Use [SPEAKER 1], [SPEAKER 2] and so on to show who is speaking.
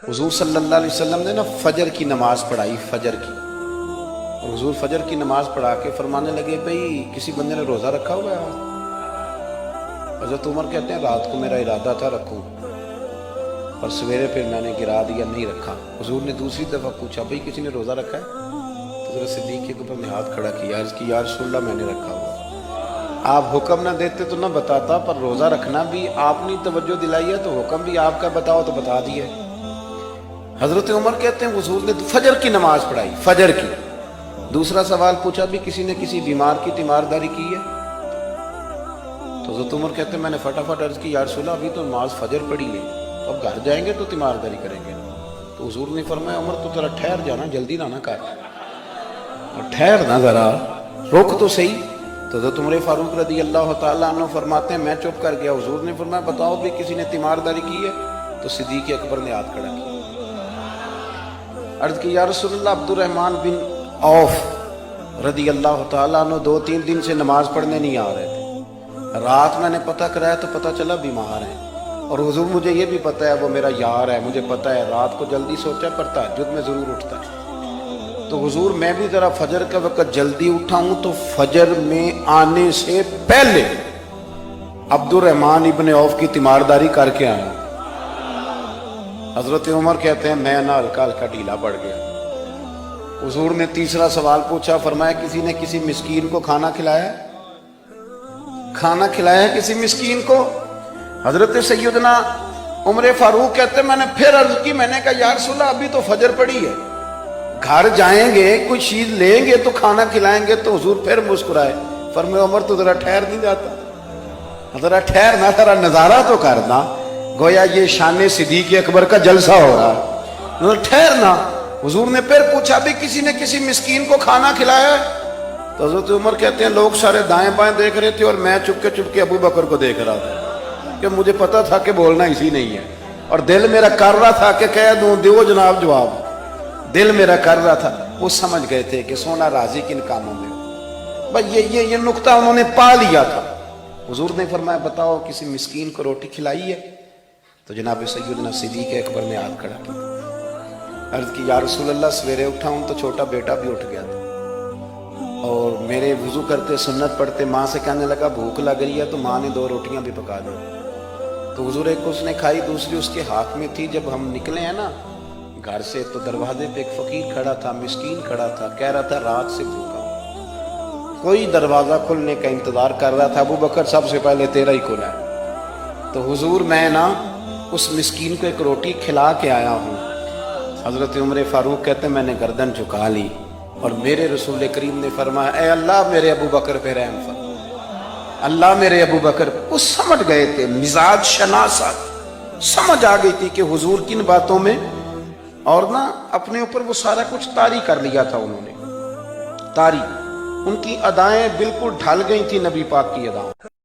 [SPEAKER 1] حضور صلی اللہ علیہ وسلم نے نا فجر کی نماز پڑھائی، فجر کی، اور حضور فجر کی نماز پڑھا کے فرمانے لگے بھئی کسی بندے نے روزہ رکھا ہوا ہے؟ حضرت عمر کہتے ہیں رات کو میرا ارادہ تھا رکھوں، اور سویرے پھر میں نے گرا دیا، نہیں رکھا۔ حضور نے دوسری دفعہ پوچھا بھئی کسی نے روزہ رکھا ہے؟ تو حضرت صدیق کے اوپر نے ہاتھ کھڑا کیا، عرض کی یا رسول اللہ میں نے رکھا ہوا۔ آپ حکم نہ دیتے تو نہ بتاتا، پر روزہ رکھنا بھی آپ نے توجہ دلائی ہے تو حکم بھی آپ کا بتاؤ تو بتا دیا۔ حضرت عمر کہتے ہیں حضور نے فجر کی نماز پڑھائی، فجر کی۔ دوسرا سوال پوچھا بھی کسی نے کسی بیمار کی تیمارداری کی ہے؟ تو حضرت عمر کہتے ہیں میں نے فٹافٹ عرض کی یا رسول اللہ ابھی تو نماز فجر پڑھی ہے، اب گھر جائیں گے تو تیمارداری کریں گے۔ تو حضور نے فرمایا عمر تو ذرا ٹھہر جانا، جلدی نہ کر، اور ٹھہر نہ، ذرا روک تو صحیح۔ تو حضرت عمر فاروق رضی اللہ تعالیٰ عنہ فرماتے ہیں میں چپ کر گیا۔ حضور نے فرمایا بتاؤ بھی کسی نے تیمارداری کی ہے؟ تو صدیق اکبر نے ہاتھ کھڑا کیا، عرض کی یا رسول اللہ عبد الرحمن بن عوف رضی اللہ تعالیٰ عنہ 2-3 دن سے نماز پڑھنے نہیں آ رہے تھے، رات میں نے پتہ کرایا تو پتہ چلا بیمار ہیں، اور حضور مجھے یہ بھی پتہ ہے وہ میرا یار ہے، مجھے پتہ ہے رات کو جلدی سوچا پر تہجد میں ضرور اٹھتا ہے۔ تو حضور میں بھی ذرا فجر کا وقت جلدی اٹھا ہوں تو فجر میں آنے سے پہلے عبد الرحمن ابن عوف کی تیمارداری کر کے آیا۔ حضرت عمر کہتے ہیں میں نہ ہلکا ہلکا ڈھیلا پڑ گیا۔ حضور نے تیسرا سوال پوچھا، فرمایا کسی نے کسی مسکین کو کھانا کھلایا ہے؟ کھانا کھلایا ہے کسی مسکین کو؟ حضرت سیدنا عمر فاروق کہتے ہیں میں نے پھر عرض کی، میں نے کہا یا رسول اللہ ابھی تو فجر پڑی ہے، گھر جائیں گے کوئی چیز لیں گے تو کھانا کھلائیں گے۔ تو حضور پھر مسکرائے، فرمایا عمر تو ذرا ٹھہر نہیں جاتا، ذرا ٹھہرنا، ذرا نظارہ تو کرنا، گویا یہ شان صدیق اکبر کا جلسہ ہو رہا ہے، ذرا ٹھہرنا۔ حضور نے پھر پوچھا بھی کسی نے کسی مسکین کو کھانا کھلایا ہے؟ تو حضرت عمر کہتے ہیں لوگ سارے دائیں بائیں دیکھ رہے تھے اور میں چپ کے ابو بکر کو دیکھ رہا تھا، کہ مجھے پتا تھا کہ بولنا اسی نہیں ہے، اور دل میرا کر رہا تھا کہ کہہ دوں دیو جناب جواب، دل میرا کر رہا تھا۔ وہ سمجھ گئے تھے کہ سونا راضی کن کاموں میں ہو، بس یہ نقطہ انہوں نے پا لیا تھا۔ حضور نے فرمایا بتاؤ کسی مسکین کو روٹی کھلائی ہے؟ تو جناب سیدنا صدیق اکبر نے ہاتھ کھڑا کیا، عرض کی یا رسول اللہ سویرے اٹھا ہوں تو چھوٹا بیٹا بھی اٹھ گیا تھا، اور میرے وضو کرتے سنت پڑھتے ماں سے کہنے لگا بھوک لگ رہی ہے، تو ماں نے 2 روٹیاں بھی پکا دی۔ تو حضور ایک اس نے کھائی، دوسری اس کے ہاتھ میں تھی۔ جب ہم نکلے ہیں نا گھر سے تو دروازے پہ ایک فقیر کھڑا تھا، مسکین کھڑا تھا، کہہ رہا تھا رات سے بھوکا ہوں، کوئی دروازہ کھلنے کا انتظار کر رہا تھا، ابو بکر سب سے پہلے تیرا ہی کھلا ہے۔ تو حضور میں نا اس مسکین کو ایک روٹی کھلا کے آیا ہوں۔ حضرت عمر فاروق کہتے ہیں میں نے گردن جھکا لی، اور میرے رسول کریم نے فرمایا اے اللہ میرے ابو بکر پہ رحم فرما، اللہ میرے ابو بکر۔ وہ سمجھ گئے تھے، مزاج شناست سمجھ آ گئی تھی کہ حضور کن باتوں میں، اور نا اپنے اوپر وہ سارا کچھ طاری کر لیا تھا انہوں نے، طاری، ان کی ادائیں بالکل ڈھل گئی تھی نبی پاک کی ادائیں۔